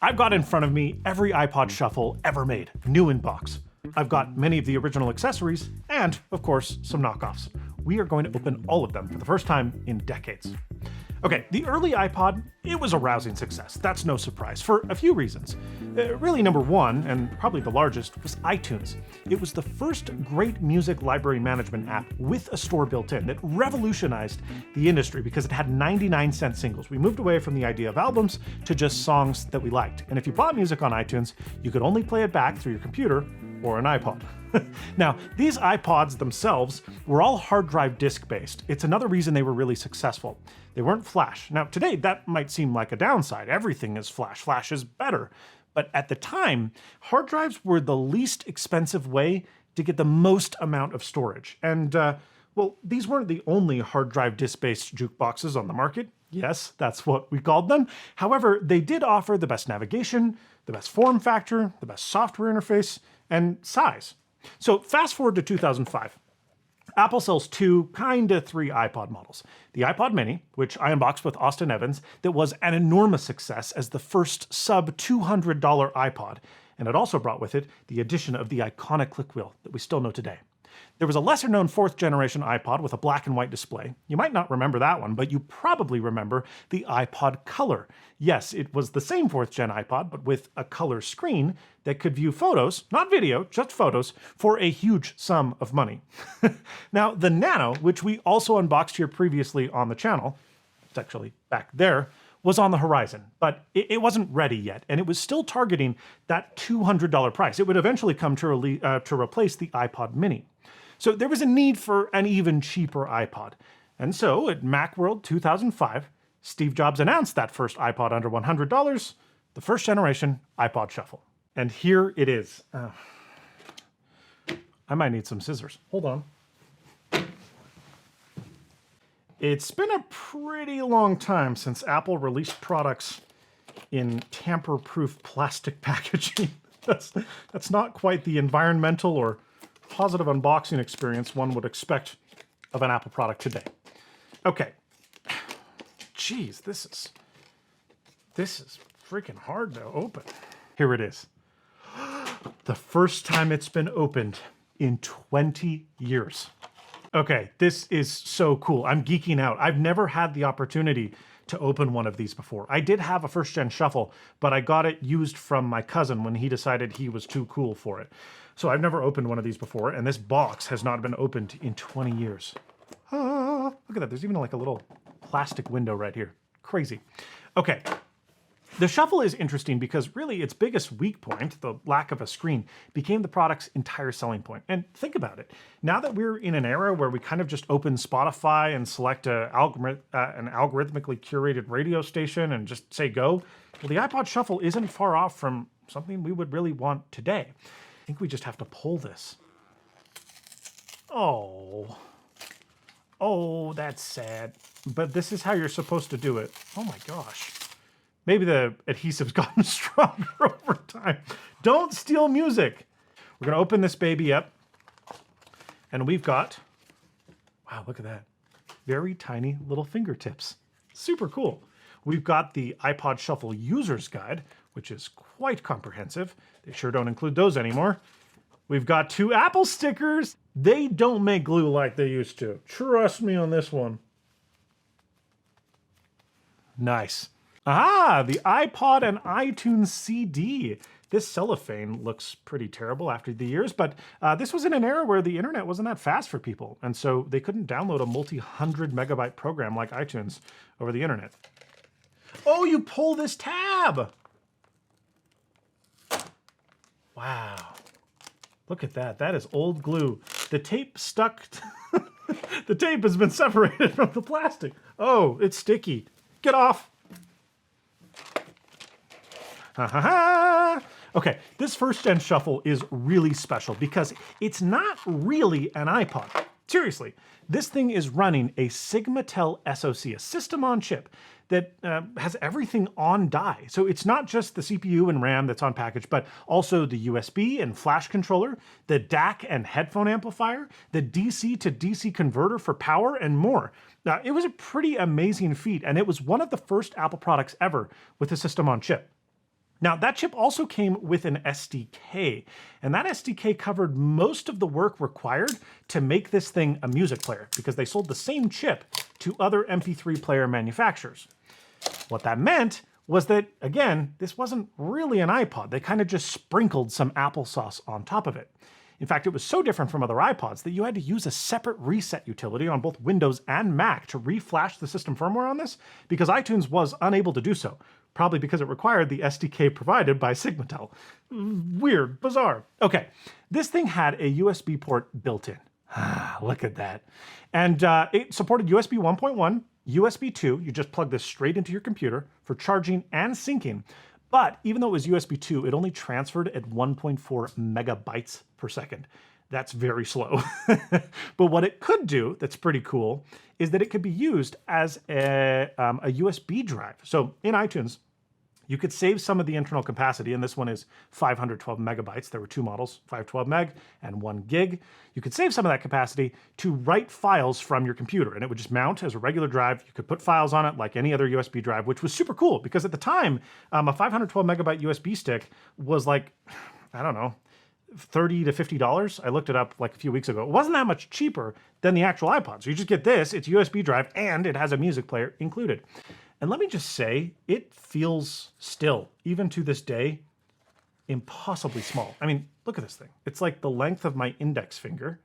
I've got in front of me every iPod Shuffle ever made, new in box. I've got many of the original accessories, and, of course, some knockoffs. We are going to open all of them for the first time in decades. Okay, the early iPod, it was a rousing success. That's no surprise, for a few reasons. Really, number one, and probably the largest, was iTunes. It was the first great music library management app with a store built in that revolutionized the industry because it had 99-cent singles. We moved away from the idea of albums to just songs that we liked. And if you bought music on iTunes, you could only play it back through your computer or an iPod. Now, these iPods themselves were all hard drive disk based. It's another reason they were really successful. They weren't flash. Now, today that might seem like a downside. Everything is flash. Flash is better. But at the time, hard drives were the least expensive way to get the most amount of storage. And, well, these weren't the only hard drive disk-based jukeboxes on the market. Yes, that's what we called them. However, they did offer the best navigation, the best form factor, the best software interface, and size. So fast forward to 2005. Apple sells two, kinda three iPod models. The iPod Mini, which I unboxed with Austin Evans, that was an enormous success as the first sub-$200 iPod, and it also brought with it the addition of the iconic click wheel that we still know today. There was a lesser-known fourth-generation iPod with a black and white display. You might not remember that one, but you probably remember the iPod Color. Yes, it was the same fourth-gen iPod, but with a color screen that could view photos, not video, just photos, for a huge sum of money. Now, the Nano, which we also unboxed here previously on the channel, it's actually back there, was on the horizon, but it wasn't ready yet, and it was still targeting that $200 price. It would eventually come to replace the iPod Mini. So there was a need for an even cheaper iPod. And so at Macworld 2005, Steve Jobs announced that first iPod under $100, the first generation iPod Shuffle. And here it is. I might need some scissors. Hold on. It's been a pretty long time since Apple released products in tamper-proof plastic packaging. That's not quite the environmental or positive unboxing experience one would expect of an Apple product today. Okay. Jeez, this is freaking hard to open. Here it is. The first time it's been opened in 20 years. Okay, this is so cool. I'm geeking out. I've never had the opportunity to open one of these before. I did have a first-gen Shuffle, but I got it used from my cousin when he decided he was too cool for it. So I've never opened one of these before, and this box has not been opened in 20 years. Ah, look at that. There's even like a little plastic window right here. Crazy. Okay. The Shuffle is interesting because really its biggest weak point, the lack of a screen, became the product's entire selling point. And think about it. Now that we're in an era where we kind of just open Spotify and select an algorithmically curated radio station and just say go, well, the iPod Shuffle isn't far off from something we would really want today. I think we just have to pull this. Oh, that's sad. But this is how you're supposed to do it. Oh my gosh. Maybe the adhesive's gotten stronger over time. Don't steal music. We're gonna open this baby up, and we've got, wow, look at that. Very tiny little fingertips. Super cool. We've got the iPod Shuffle User's Guide, which is quite comprehensive. They sure don't include those anymore. We've got two Apple stickers. They don't make glue like they used to. Trust me on this one. Nice. Ah, the iPod and iTunes CD. This cellophane looks pretty terrible after the years, but this was in an era where the internet wasn't that fast for people, and so they couldn't download a multi-hundred megabyte program like iTunes over the internet. Oh, you pull this tab! Wow. Look at that. That is old glue. The tape stuck. The tape has been separated from the plastic. Oh, it's sticky. Get off. Ha ha ha! Okay, this first-gen Shuffle is really special because it's not really an iPod. Seriously, this thing is running a Sigma-Tel SoC, a system on chip, that has everything on die. So it's not just the CPU and RAM that's on package, but also the USB and flash controller, the DAC and headphone amplifier, the DC to DC converter for power, and more. It was a pretty amazing feat, and it was one of the first Apple products ever with a system on chip. Now, that chip also came with an SDK, and that SDK covered most of the work required to make this thing a music player, because they sold the same chip to other MP3 player manufacturers. What that meant was that, again, this wasn't really an iPod. They kind of just sprinkled some applesauce on top of it. In fact, it was so different from other iPods that you had to use a separate reset utility on both Windows and Mac to reflash the system firmware on this, because iTunes was unable to do so, probably because it required the SDK provided by Sigmatel. Weird, bizarre. Okay, this thing had a USB port built in. Look at that. And it supported USB 1.1, USB 2, you just plug this straight into your computer for charging and syncing. But even though it was USB 2, it only transferred at 1.4 megabytes per second. That's very slow. But what it could do, that's pretty cool, is that it could be used as a USB drive. So in iTunes, you could save some of the internal capacity, and this one is 512 megabytes. There were two models, 512 meg and 1 gig. You could save some of that capacity to write files from your computer, and it would just mount as a regular drive. You could put files on it like any other USB drive, which was super cool, because at the time, a 512 megabyte USB stick was like, I don't know, $30 to $50. I looked it up like a few weeks ago. It wasn't that much cheaper than the actual iPod. So you just get this, it's a USB drive, and it has a music player included. And let me just say, it feels still, even to this day, impossibly small. I mean, look at this thing. It's like the length of my index finger.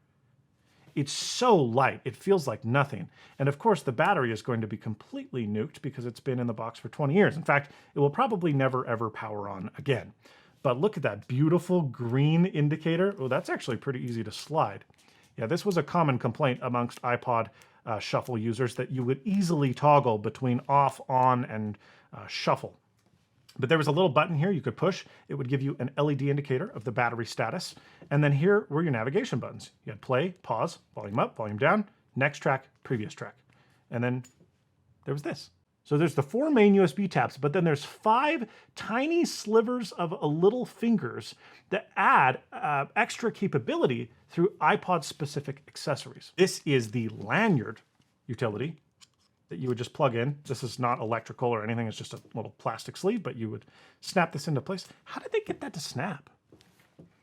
It's so light, it feels like nothing. And of course, the battery is going to be completely nuked because it's been in the box for 20 years. In fact, it will probably never ever power on again. But look at that beautiful green indicator. Oh, that's actually pretty easy to slide. Yeah, this was a common complaint amongst iPod shuffle users, that you would easily toggle between off, on, and shuffle. But there was a little button here you could push. It would give you an LED indicator of the battery status. And then here were your navigation buttons. You had play, pause, volume up, volume down, next track, previous track. And then there was this. So there's the 4 main USB taps, but then there's 5 tiny slivers of little fingers that add extra capability through iPod-specific accessories. This is the lanyard utility that you would just plug in. This is not electrical or anything, it's just a little plastic sleeve, but you would snap this into place. How did they get that to snap?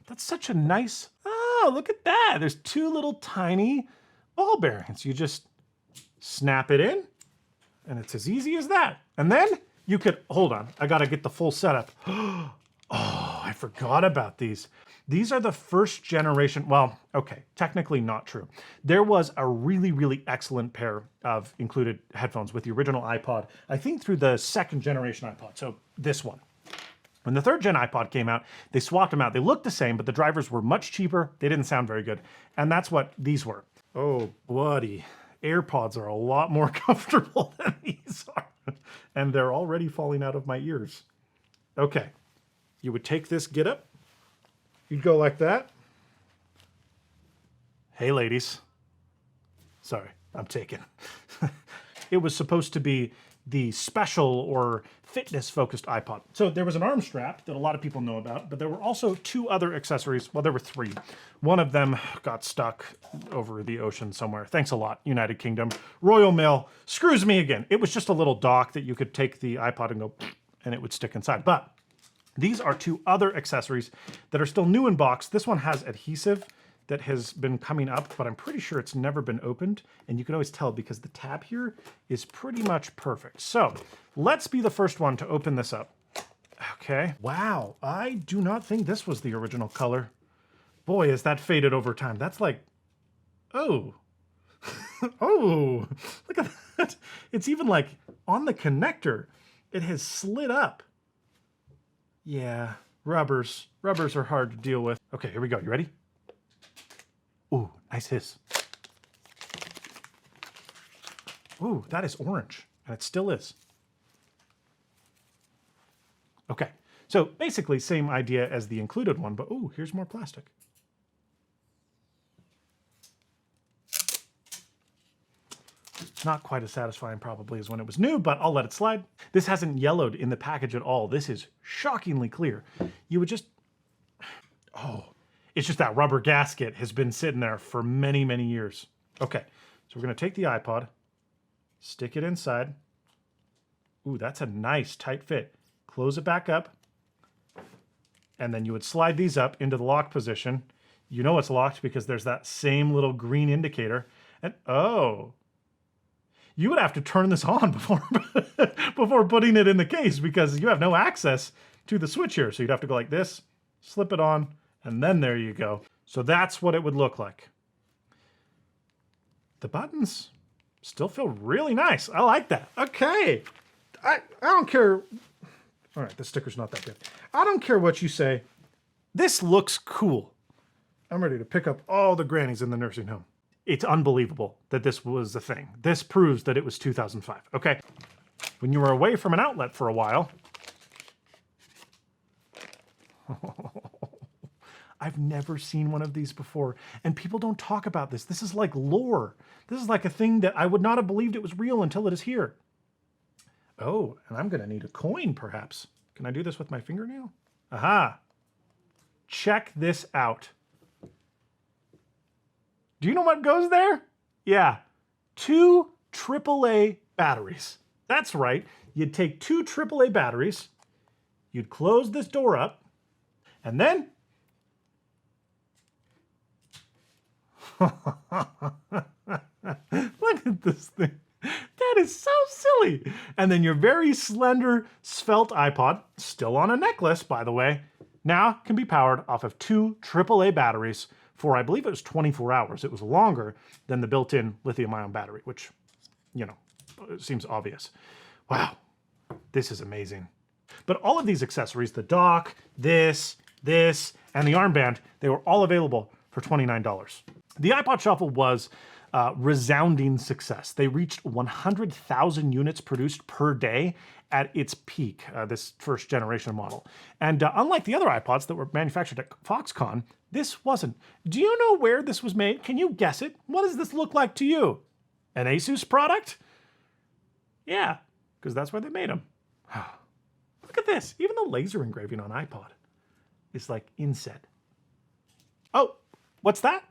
That's such a nice, oh, look at that. There's 2 little tiny ball bearings. You just snap it in, and it's as easy as that. And then you could, hold on, I gotta get the full setup. Oh, I forgot about these. These are the first generation, well, okay, technically not true. There was a really, really excellent pair of included headphones with the original iPod, I think through the 2nd generation iPod, so this one. When the 3rd gen iPod came out, they swapped them out. They looked the same, but the drivers were much cheaper. They didn't sound very good. And that's what these were. Oh, buddy. AirPods are a lot more comfortable than these are. And they're already falling out of my ears. Okay. You would take this get up. You'd go like that. Hey, ladies. Sorry, I'm taken. It was supposed to be the special or fitness-focused iPod. So there was an arm strap that a lot of people know about, but there were also 2 other accessories. Well, there were 3. One of them got stuck over the ocean somewhere. Thanks a lot, United Kingdom. Royal Mail screws me again. It was just a little dock that you could take the iPod and go, and it would stick inside. But these are 2 other accessories that are still new in box. This one has adhesive that has been coming up, but I'm pretty sure it's never been opened. And you can always tell because the tab here is pretty much perfect. So let's be the first one to open this up. Okay. Wow. I do not think this was the original color. Boy, has that faded over time. That's like, oh. Oh, look at that. It's even like on the connector, it has slid up. Yeah, rubbers. Rubbers are hard to deal with. Okay, here we go. You ready? Ooh, nice hiss. Ooh, that is orange, and it still is. Okay, so basically same idea as the included one, but ooh, here's more plastic. Not quite as satisfying probably as when it was new, but I'll let it slide. This hasn't yellowed in the package at all. This is shockingly clear. You would just, oh, it's just that rubber gasket has been sitting there for many, many years. Okay, so we're gonna take the iPod, stick it inside. Ooh, that's a nice tight fit. Close it back up. and then you would slide these up into the lock position. You know it's locked because there's that same little green indicator. And oh, you would have to turn this on before putting it in the case because you have no access to the switch here. So you'd have to go like this, slip it on, and then there you go. So that's what it would look like. The buttons still feel really nice. I like that. Okay. I don't care. All right, the sticker's not that good. I don't care what you say. This looks cool. I'm ready to pick up all the grannies in the nursing home. It's unbelievable that this was a thing. This proves that it was 2005, okay? When you were away from an outlet for a while. I've never seen one of these before, and people don't talk about this. This is like lore. This is like a thing that I would not have believed it was real until it is here. Oh, and I'm gonna need a coin, perhaps. Can I do this with my fingernail? Aha. Check this out. Do you know what goes there? Yeah, 2 AAA batteries. That's right. You'd take 2 AAA batteries, you'd close this door up, and then look at this thing. That is so silly. And then your very slender, svelte iPod, still on a necklace, by the way, now can be powered off of 2 AAA batteries for, I believe it was 24 hours. It was longer than the built-in lithium-ion battery, which, you know, seems obvious. Wow, this is amazing. But all of these accessories, the dock, this, and the armband, they were all available for $29. The iPod Shuffle was resounding success. They reached 100,000 units produced per day at its peak, this first generation model. And unlike the other iPods that were manufactured at Foxconn, this wasn't. Do you know where this was made? Can you guess it? What does this look like to you? An Asus product? Yeah, because that's where they made them. Look at this. Even the laser engraving on iPod is like inset. Oh, what's that?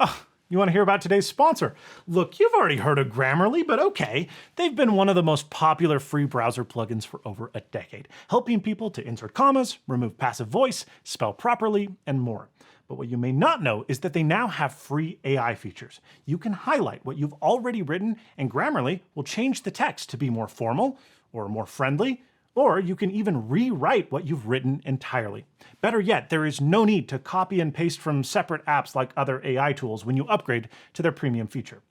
Oh, you want to hear about today's sponsor? Look, you've already heard of Grammarly, but okay. They've been one of the most popular free browser plugins for over a decade, helping people to insert commas, remove passive voice, spell properly, and more. But what you may not know is that they now have free AI features. You can highlight what you've already written, and Grammarly will change the text to be more formal or more friendly, or you can even rewrite what you've written entirely. Better yet, there is no need to copy and paste from separate apps like other AI tools when you upgrade to their premium feature.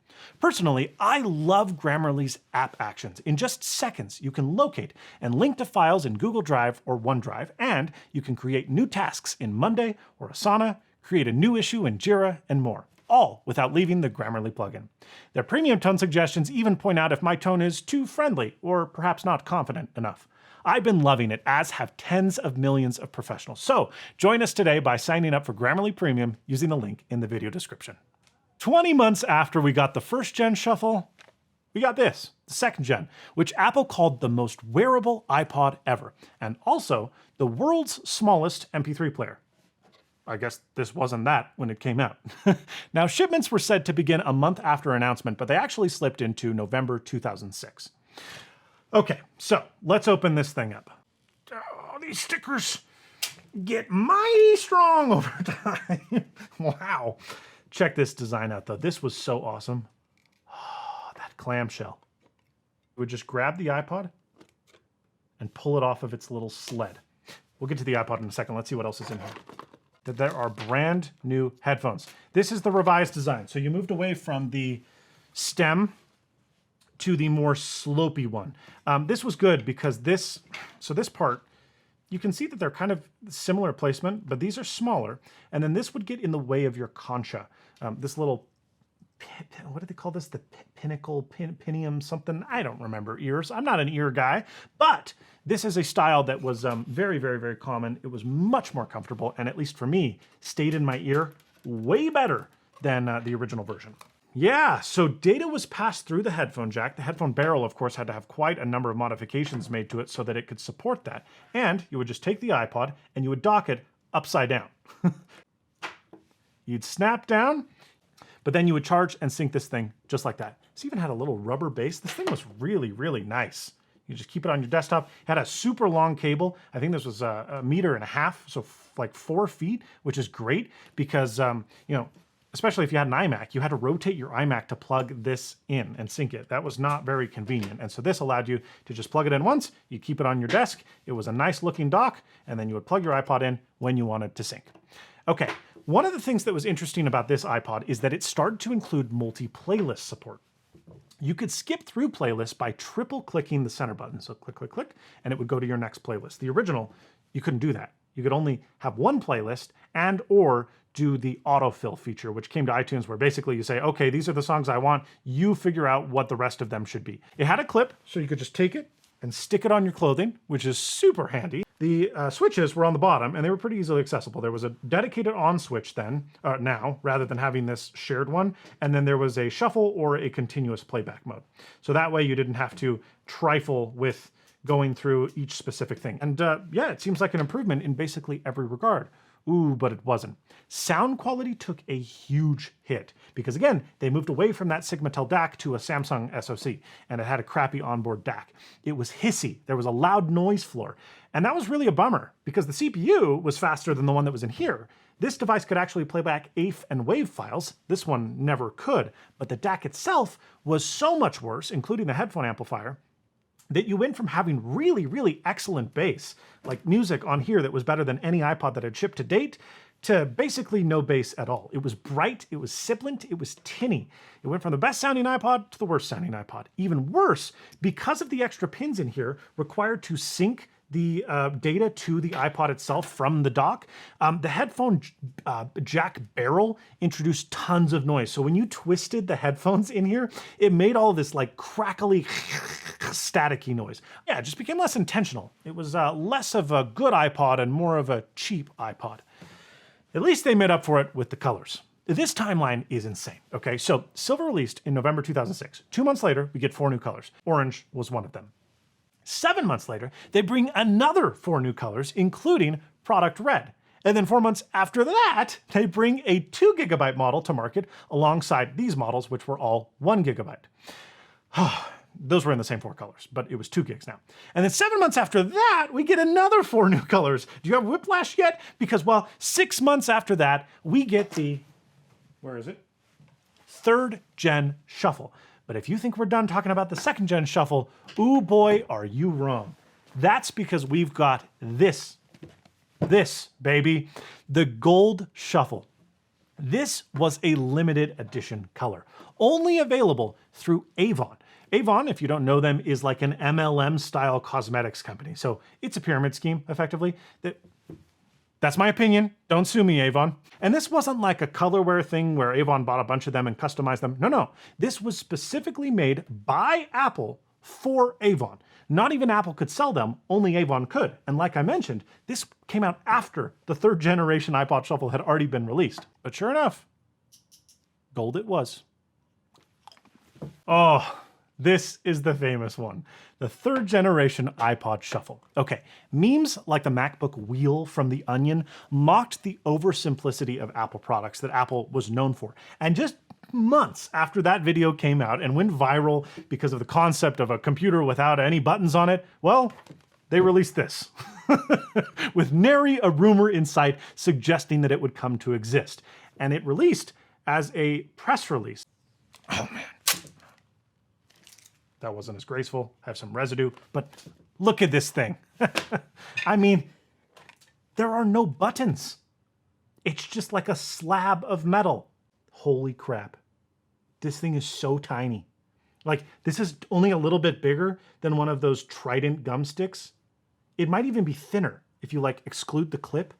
Personally, I love Grammarly's app actions. In just seconds, you can locate and link to files in Google Drive or OneDrive, and you can create new tasks in Monday or Asana, create a new issue in Jira, and more, all without leaving the Grammarly plugin. Their premium tone suggestions even point out if my tone is too friendly or perhaps not confident enough. I've been loving it, as have tens of millions of professionals. So join us today by signing up for Grammarly Premium using the link in the video description. 20 months after we got the first gen Shuffle, we got this, the second gen, which Apple called the most wearable iPod ever, and also the world's smallest MP3 player. I guess this wasn't that when it came out. Now, shipments were said to begin a month after announcement, but they actually slipped into November 2006. Okay, so let's open this thing up. Oh, these stickers get mighty strong over time. Wow. Check this design out, though. This was so awesome. Oh, that clamshell. We would just grab the iPod and pull it off of its little sled. We'll get to the iPod in a second. Let's see what else is in here. That there are brand new headphones. This is the revised design. So you moved away from the stem to the more slopey one. This was good because this part, you can see that they're kind of similar placement, but these are smaller. And then this would get in the way of your concha. This little, what do they call this? The pinnacle, pinium something? I don't remember ears. I'm not an ear guy, but this is a style that was very, very, very common. It was much more comfortable, and at least for me, stayed in my ear way better than the original version. Yeah, so data was passed through the headphone jack. The headphone barrel, of course, had to have quite a number of modifications made to it so that it could support that. And you would just take the iPod and you would dock it upside down. You'd snap down, but then you would charge and sync this thing just like that. This even had a little rubber base. This thing was really, really nice. You just keep it on your desktop. It had a super long cable. I think this was a meter and a half, so like 4 feet, which is great because, especially if you had an iMac, you had to rotate your iMac to plug this in and sync it. That was not very convenient. And so this allowed you to just plug it in once, you keep it on your desk. It was a nice looking dock, and then you would plug your iPod in when you wanted to sync. Okay, one of the things that was interesting about this iPod is that it started to include multi-playlist support. You could skip through playlists by triple clicking the center button. So click, click, click, and it would go to your next playlist. The original, you couldn't do that. You could only have one playlist and or do the autofill feature, which came to iTunes, where basically you say, okay, these are the songs I want. You figure out what the rest of them should be. It had a clip, so you could just take it and stick it on your clothing, which is super handy. The switches were on the bottom, and they were pretty easily accessible. There was a dedicated on switch now, rather than having this shared one, and then there was a shuffle or a continuous playback mode. So that way you didn't have to trifle with going through each specific thing. And yeah, it seems like an improvement in basically every regard. Ooh, but it wasn't. Sound quality took a huge hit because, again, they moved away from that Sigma-Tel DAC to a Samsung SoC, and it had a crappy onboard DAC. It was hissy. There was a loud noise floor, and that was really a bummer because the CPU was faster than the one that was in here. This device could actually play back AIF and WAV files. This one never could, but the DAC itself was so much worse, including the headphone amplifier, that you went from having really, really excellent bass, like music on here that was better than any iPod that had shipped to date, to basically no bass at all. It was bright, it was sibilant, it was tinny. It went from the best sounding iPod to the worst sounding iPod. Even worse, because of the extra pins in here required to sync the data to the iPod itself from the dock, the headphone jack barrel introduced tons of noise. So when you twisted the headphones in here, it made all this like crackly, staticky noise. Yeah, it just became less intentional. It was less of a good iPod and more of a cheap iPod. At least they made up for it with the colors. This timeline is insane, okay? So silver released in November 2006. 2 months later, we get 4 new colors. Orange was one of them. 7 months later, they bring another 4 new colors, including product red. And then 4 months after that, they bring a 2 GB model to market alongside these models, which were all 1 GB. Those were in the same 4 colors, but it was 2 gigs now. And then 7 months after that, we get another 4 new colors. Do you have whiplash yet? Because, well, 6 months after that, we get the, where is it? 3rd gen shuffle. But if you think we're done talking about the 2nd gen shuffle, ooh boy, are you wrong. That's because we've got this baby, the gold shuffle. This was a limited edition color, only available through Avon. Avon, if you don't know them, is like an MLM style cosmetics company. So it's a pyramid scheme, effectively. That's my opinion. Don't sue me, Avon. And this wasn't like a colorware thing where Avon bought a bunch of them and customized them. No. This was specifically made by Apple for Avon. Not even Apple could sell them, only Avon could. And like I mentioned, this came out after the 3rd generation iPod Shuffle had already been released. But sure enough, gold it was. Oh, this is the famous one. The 3rd generation iPod Shuffle. Okay, memes like the MacBook wheel from The Onion mocked the oversimplicity of Apple products that Apple was known for. And just months after that video came out and went viral because of the concept of a computer without any buttons on it, well, they released this. With nary a rumor in sight suggesting that it would come to exist. And it released as a press release. Oh man. That wasn't as graceful, have some residue, but look at this thing. I mean, there are no buttons. It's just like a slab of metal. Holy crap. This thing is so tiny. Like, this is only a little bit bigger than one of those Trident gum sticks. It might even be thinner if you like exclude the clip.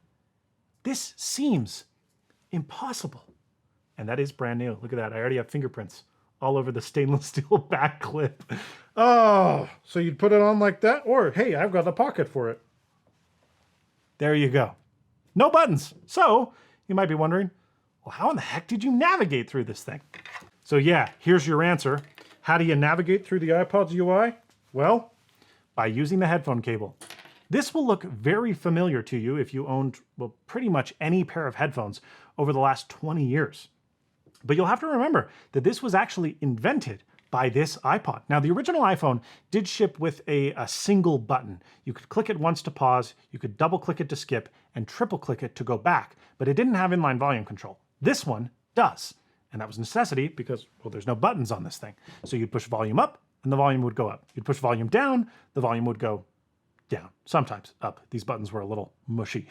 This seems impossible. And that is brand new. Look at that, I already have fingerprints all over the stainless steel back clip. Oh, so you'd put it on like that? Or, hey, I've got the pocket for it. There you go. No buttons. So, you might be wondering, well, how in the heck did you navigate through this thing? So yeah, here's your answer. How do you navigate through the iPod's UI? Well, by using the headphone cable. This will look very familiar to you if you owned, well, pretty much any pair of headphones over the last 20 years. But you'll have to remember that this was actually invented by this iPod. Now, the original iPhone did ship with a single button. You could click it once to pause, you could double click it to skip, and triple click it to go back, but it didn't have inline volume control. This one does. And that was a necessity because, well, there's no buttons on this thing. So you'd push volume up and the volume would go up. You'd push volume down, the volume would go down, sometimes up. These buttons were a little mushy.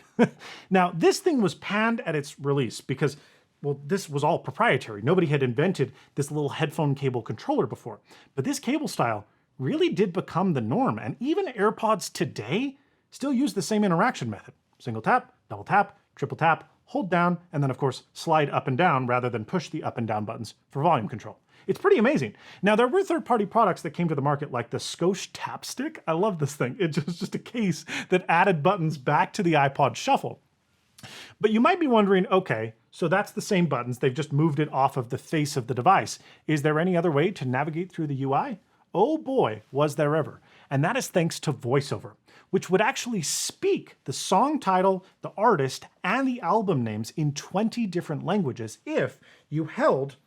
Now, this thing was panned at its release because, well, this was all proprietary. Nobody had invented this little headphone cable controller before. But this cable style really did become the norm, and even AirPods today still use the same interaction method. Single tap, double tap, triple tap, hold down, and then of course slide up and down rather than push the up and down buttons for volume control. It's pretty amazing. Now, there were third-party products that came to the market like the Scosche Tap Stick. I love this thing. It was just a case that added buttons back to the iPod Shuffle. But you might be wondering, okay, so that's the same buttons, they've just moved it off of the face of the device. Is there any other way to navigate through the UI? Oh boy, was there ever. And that is thanks to VoiceOver, which would actually speak the song title, the artist, and the album names in 20 different languages if you held,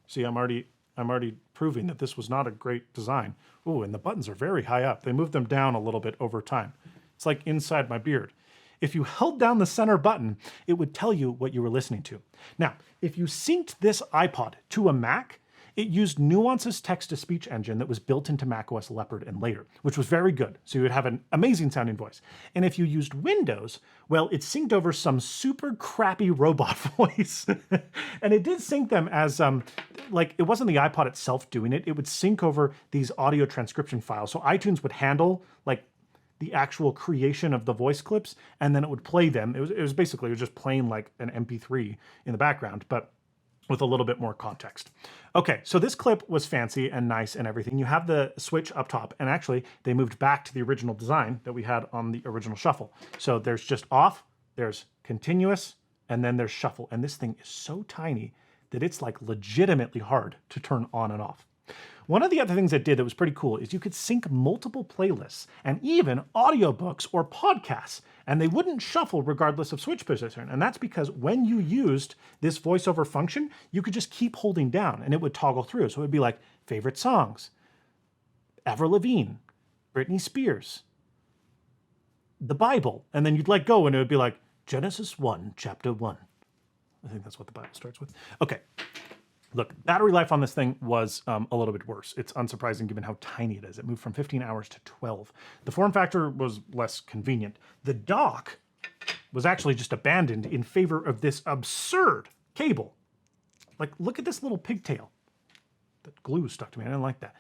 see, I'm already proving that this was not a great design. Ooh, and the buttons are very high up. They moved them down a little bit over time. It's like inside my beard. If you held down the center button, it would tell you what you were listening to. Now, if you synced this iPod to a Mac, it used Nuance's text-to-speech engine that was built into macOS Leopard and later, which was very good, so you would have an amazing sounding voice. And if you used Windows, well, it synced over some super crappy robot voice. And it did sync them as, like, it wasn't the iPod itself doing it, it would sync over these audio transcription files. So iTunes would handle, like, the actual creation of the voice clips, and then it would play them. It was just playing like an MP3 in the background, but with a little bit more context. Okay, so this clip was fancy and nice and everything. You have the switch up top, and actually they moved back to the original design that we had on the original Shuffle. So there's just off, there's continuous, and then there's shuffle. And this thing is so tiny that it's like legitimately hard to turn on and off. One of the other things it did that was pretty cool is you could sync multiple playlists and even audiobooks or podcasts, and they wouldn't shuffle regardless of switch position. And that's because when you used this voiceover function, you could just keep holding down and it would toggle through. So it would be like favorite songs, Avril Lavigne, Britney Spears, the Bible, and then you'd let go and it would be like Genesis 1, chapter 1. I think that's what the Bible starts with. Okay. Look, battery life on this thing was a little bit worse. It's unsurprising given how tiny it is. It moved from 15 hours to 12. The form factor was less convenient. The dock was actually just abandoned in favor of this absurd cable. Like, look at this little pigtail. That glue stuck to me. I didn't like that.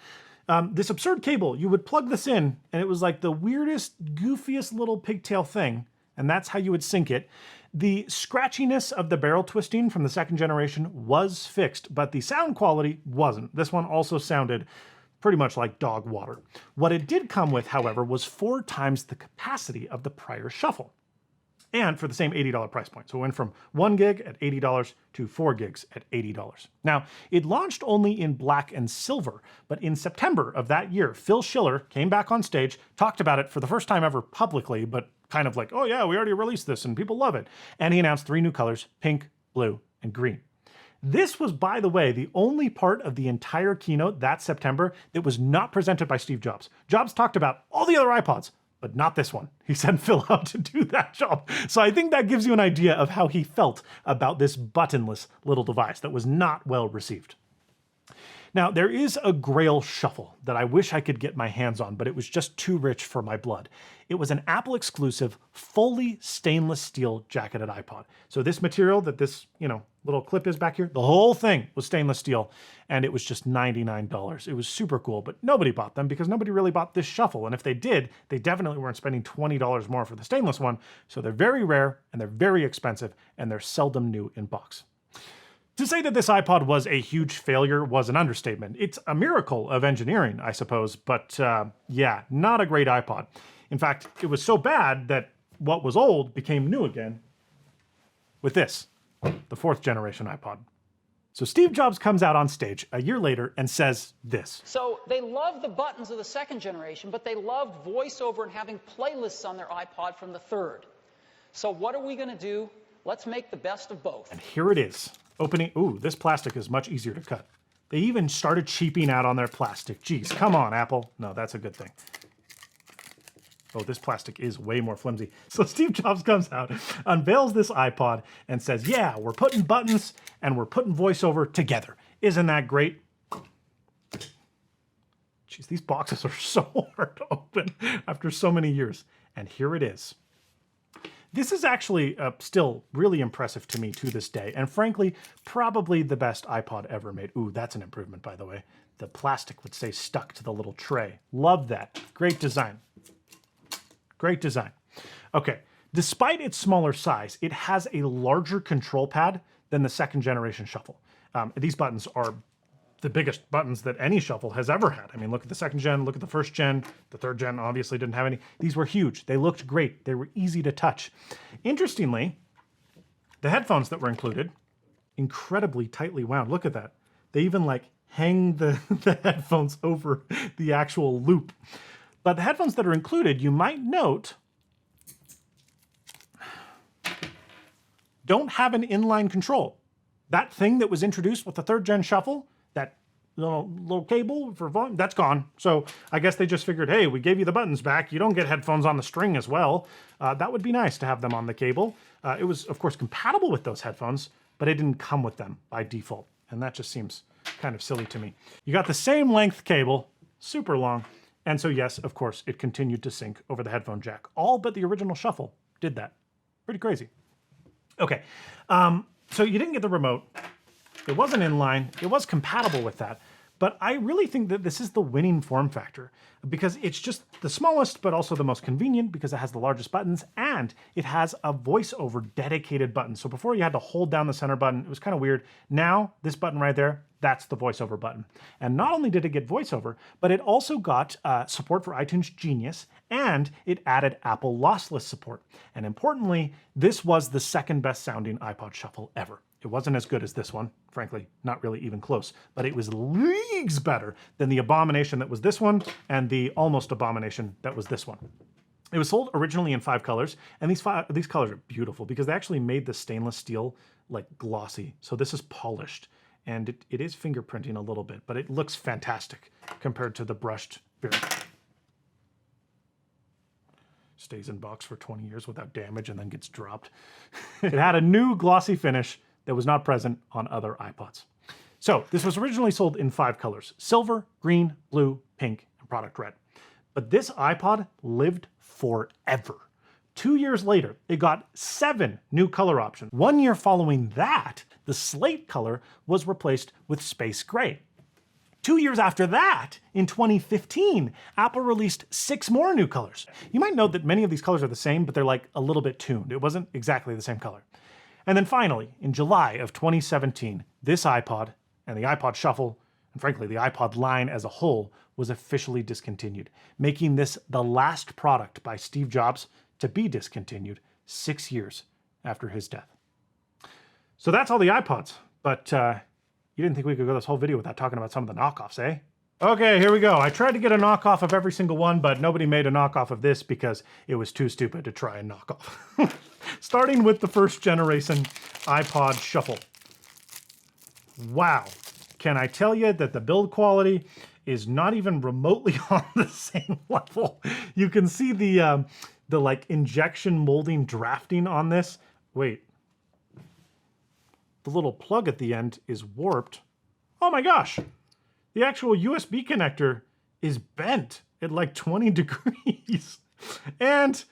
This absurd cable, you would plug this in, and it was like the weirdest, goofiest little pigtail thing, and that's how you would sync it. The scratchiness of the barrel twisting from the second generation was fixed, but the sound quality wasn't. This one also sounded pretty much like dog water. What it did come with, however, was 4 times the capacity of the prior Shuffle, and for the same $80 price point. So it went from 1 gig at $80 to 4 gigs at $80. Now, it launched only in black and silver, but in September of that year, Phil Schiller came back on stage, talked about it for the first time ever publicly, but kind of like, oh yeah, we already released this and people love it. And he announced 3 new colors, pink, blue, and green. This was, by the way, the only part of the entire keynote that September that was not presented by Steve Jobs. Jobs talked about all the other iPods, but not this one. He sent Phil out to do that job. So I think that gives you an idea of how he felt about this buttonless little device that was not well received. Now, there is a Grail Shuffle that I wish I could get my hands on, but it was just too rich for my blood. It was an Apple exclusive, fully stainless steel jacketed iPod. So this material that this, little clip is back here, the whole thing was stainless steel, and it was just $99. It was super cool, but nobody bought them because nobody really bought this Shuffle. And if they did, they definitely weren't spending $20 more for the stainless one. So they're very rare, and they're very expensive, and they're seldom new in box. To say that this iPod was a huge failure was an understatement. It's a miracle of engineering, I suppose, but yeah, not a great iPod. In fact, it was so bad that what was old became new again with this, the 4th generation iPod. So Steve Jobs comes out on stage a year later and says this. So they loved the buttons of the 2nd generation, but they loved VoiceOver and having playlists on their iPod from the 3rd. So what are we going to do? Let's make the best of both. And here it is. Opening, ooh, this plastic is much easier to cut. They even started cheaping out on their plastic. Geez, come on, Apple. No, that's a good thing. Oh, this plastic is way more flimsy. So Steve Jobs comes out, unveils this iPod, and says, yeah, we're putting buttons and we're putting voiceover together. Isn't that great? Jeez, these boxes are so hard to open after so many years. And here it is. This is actually still really impressive to me to this day. And frankly, probably the best iPod ever made. Ooh, that's an improvement, by the way. The plastic would stay stuck to the little tray. Love that. Great design. Great design. Okay, despite its smaller size, it has a larger control pad than the second generation Shuffle. These buttons are the biggest buttons that any Shuffle has ever had. I mean, look at the second gen, look at the first gen. The third gen obviously didn't have any. These were huge. They looked great. They were easy to touch. Interestingly, the headphones that were included, incredibly tightly wound. Look at that. They even like hang the headphones over the actual loop. But the headphones that are included, you might note, don't have an inline control. That thing that was introduced with the third gen Shuffle, that little cable for volume, that's gone. So I guess they just figured, hey, we gave you the buttons back. You don't get headphones on the string as well. That would be nice to have them on the cable. It was, of course, compatible with those headphones, but it didn't come with them by default. And that just seems kind of silly to me. You got the same length cable, super long. And so, yes, of course, it continued to sync over the headphone jack. All but the original Shuffle did that. Pretty crazy. Okay, so you didn't get the remote. It wasn't inline. It was compatible with that. But I really think that this is the winning form factor because it's just the smallest, but also the most convenient because it has the largest buttons and it has a voiceover dedicated button. So before you had to hold down the center button, it was kind of weird. Now, this button right there, that's the voiceover button. And not only did it get voiceover, but it also got support for iTunes Genius and it added Apple lossless support. And importantly, this was the second best sounding iPod Shuffle ever. It wasn't as good as this one, frankly, not really even close, but it was leagues better than the abomination that was this one and the almost abomination that was this one. It was sold originally in 5 colors, and these colors are beautiful because they actually made the stainless steel like glossy. So this is polished, and it is fingerprinting a little bit, but it looks fantastic compared to the brushed variant. Stays in box for 20 years without damage and then gets dropped. It had a new glossy finish that was not present on other iPods. So this was originally sold in 5 colors: silver, green, blue, pink, and product red. But this iPod lived forever. 2 years later, it got 7 new color options. 1 year following that, the slate color was replaced with space gray. 2 years after that, in 2015, Apple released 6 more new colors. You might note that many of these colors are the same, but they're like a little bit tuned. It wasn't exactly the same color. And then finally, in July of 2017, this iPod and the iPod Shuffle, and frankly the iPod line as a whole, was officially discontinued, making this the last product by Steve Jobs to be discontinued 6 years after his death. So that's all the iPods, but you didn't think we could go this whole video without talking about some of the knockoffs, eh? Okay, here we go. I tried to get a knockoff of every single one, but nobody made a knockoff of this because it was too stupid to try and knock off. Starting with the first generation iPod Shuffle. Wow. Can I tell you that the build quality is not even remotely on the same level? You can see the like injection molding drafting on this. Wait. The little plug at the end is warped. Oh my gosh. The actual USB connector is bent at like 20 degrees. And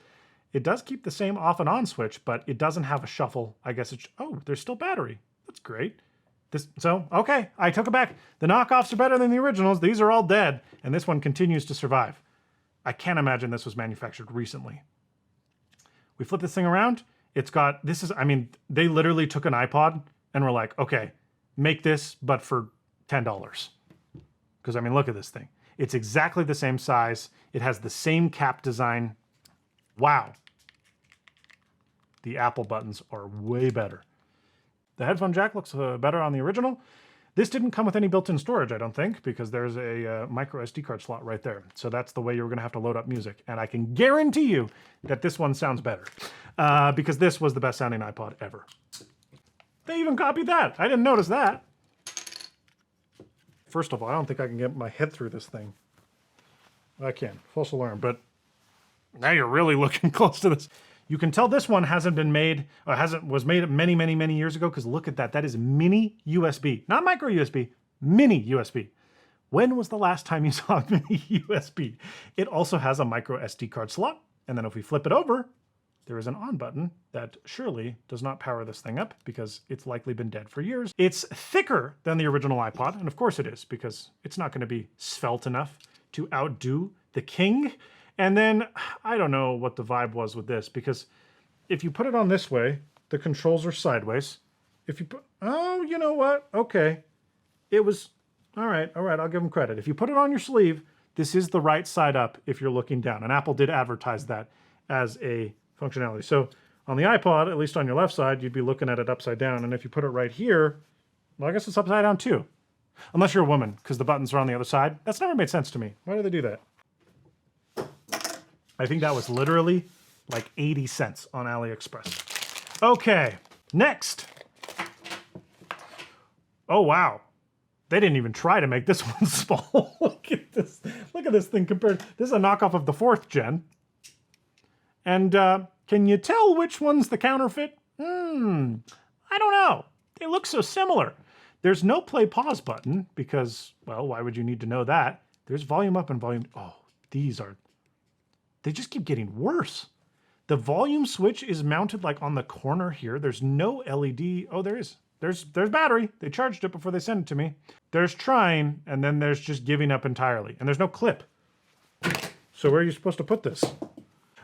it does keep the same off and on switch, but it doesn't have a shuffle. I guess it's, oh, there's still battery. That's great. Okay, I took it back. The knockoffs are better than the originals. These are all dead, and this one continues to survive. I can't imagine this was manufactured recently. We flip this thing around. It's got, they literally took an iPod and were like, okay, make this, but for $10. Because, look at this thing. It's exactly the same size. It has the same cap design. Wow. The Apple buttons are way better. The headphone jack looks better on the original. This didn't come with any built-in storage, I don't think, because there's a micro SD card slot right there. So that's the way you're going to have to load up music. And I can guarantee you that this one sounds better because this was the best sounding iPod ever. They even copied that. I didn't notice that. first of all, I don't think I can get my head through this thing. I can, false alarm, but now you're really looking close to this. You can tell this one hasn't been made, or was made many, many, many years ago, because look at that. That is mini USB, not micro USB, mini USB. When was the last time you saw a mini USB? It also has a micro SD card slot. And then if we flip it over, there is an on button that surely does not power this thing up because it's likely been dead for years. It's thicker than the original iPod, and of course it is, because it's not going to be svelte enough to outdo the king. And then, I don't know what the vibe was with this, because if you put it on this way, the controls are sideways. If you put, oh, you know what? Okay. It was, all right, I'll give them credit. If you put it on your sleeve, this is the right side up if you're looking down. And Apple did advertise that as a functionality. So on the iPod, at least on your left side, you'd be looking at it upside down. And if you put it right here, well, I guess it's upside down too. Unless you're a woman, because the buttons are on the other side. That's never made sense to me. Why do they do that? I think that was literally like 80 cents on AliExpress. Okay, next. Oh, wow. They didn't even try to make this one small. Look at this. Look at this thing compared. This is a knockoff of the 4th gen. And can you tell which one's the counterfeit? I don't know. They look so similar. There's no play pause button because, well, why would you need to know that? There's volume up and volume. Oh, these are, they just keep getting worse. The volume switch is mounted like on the corner here. There's no LED. Oh, there is. There's battery. They charged it before they sent it to me. There's trying, and then there's just giving up entirely. And there's no clip. So where are you supposed to put this?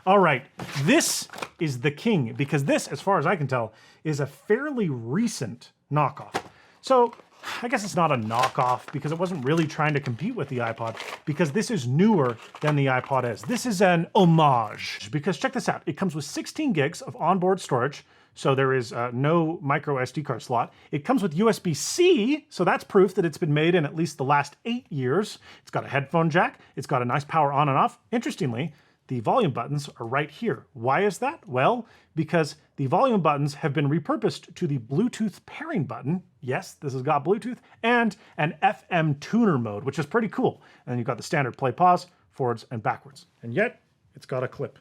All right, this is the king, because this, as far as I can tell, is a fairly recent knockoff. So I guess it's not a knockoff because it wasn't really trying to compete with the iPod, because this is newer than the iPod is. This is an homage, because check this out. It comes with 16 gigs of onboard storage, so there is no micro SD card slot. It comes with USB-C, so that's proof that it's been made in at least the last 8 years. It's got a headphone jack. It's got a nice power on and off. Interestingly, the volume buttons are right here. Why is that? Well, because the volume buttons have been repurposed to the Bluetooth pairing button. Yes, this has got Bluetooth, and an FM tuner mode, which is pretty cool. And then you've got the standard play pause, forwards and backwards. And yet, it's got a clip.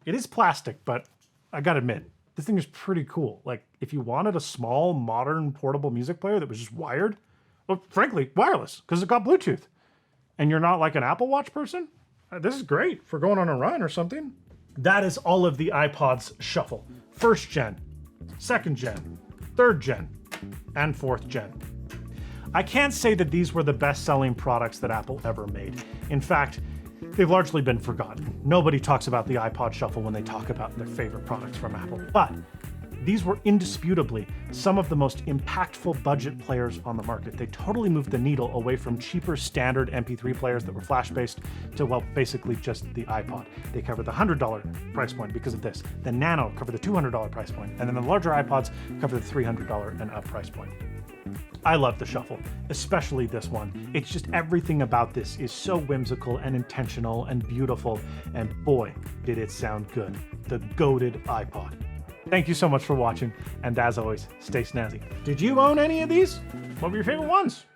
It is plastic, but I gotta admit, this thing is pretty cool. Like, if you wanted a small, modern, portable music player that was just wired, well, frankly, wireless, because it got Bluetooth, and you're not like an Apple Watch person, this is great for going on a run or something. That is all of the iPods Shuffle. 1st gen, 2nd gen, 3rd gen, and 4th gen. I can't say that these were the best-selling products that Apple ever made. In fact, they've largely been forgotten. Nobody talks about the iPod Shuffle when they talk about their favorite products from Apple. But these were indisputably some of the most impactful budget players on the market. They totally moved the needle away from cheaper standard MP3 players that were flash-based to, well, basically just the iPod. They covered the $100 price point because of this. The Nano covered the $200 price point, and then the larger iPods covered the $300 and up price point. I love the Shuffle, especially this one. It's just everything about this is so whimsical and intentional and beautiful, and boy, did it sound good. The goated iPod. Thank you so much for watching, and as always, stay snazzy. Did you own any of these? What were your favorite ones?